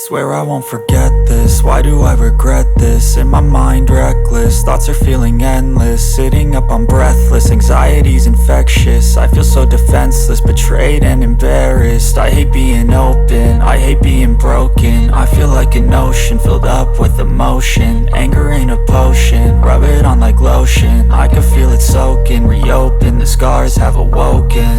Swear I won't forget this, why do I regret this? In my mind reckless, thoughts are feeling endless. Sitting up I'm breathless, anxiety's infectious. I feel so defenseless, betrayed and embarrassed. I hate being open, I hate being broken. I feel like an ocean filled up with emotion. Anger ain't a potion, rub it on like lotion. I can feel it soaking, reopen, the scars have awoken.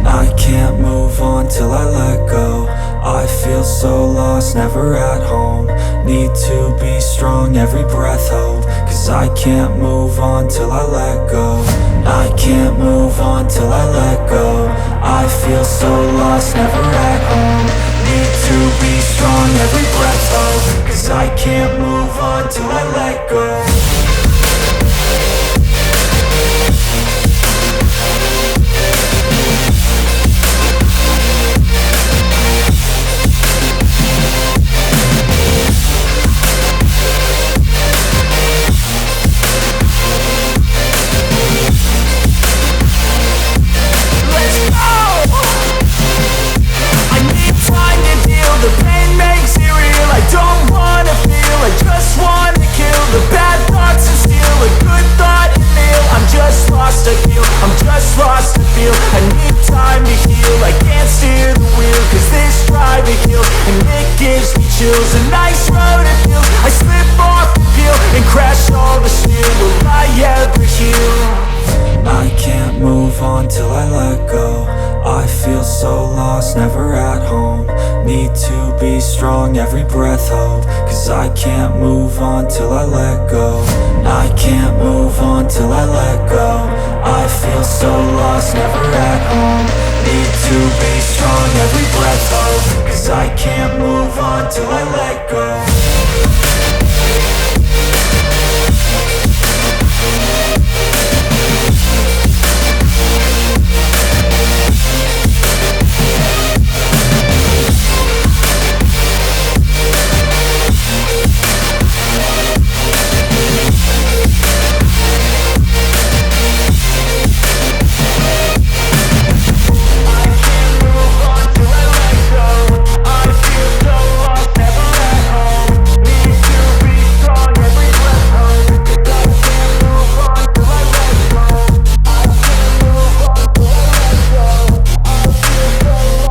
I can't move on till I let go. I feel so lost, never at home. Need to be strong, every breath hope. Cause I can't move on till I let go. I can't move on till I let go. I feel so lost, never at home. Need to be strong, every breath hope. Cause I can't move on till I let go. I'm just lost to feel, I need time to heal. I can't steer the wheel, cause this driving kills. And it gives me chills, a nice road it feels. I slip off the peel and crash all the steel. Will I ever heal? I can't move on till I let go. I feel so lost, never at home. Need to be strong, every breath hope. Cause I can't move on till I let go. I can't move on till I let go. I feel so lost, never at home. Need to be strong, every breath hope. Cause I can't move on till I let go.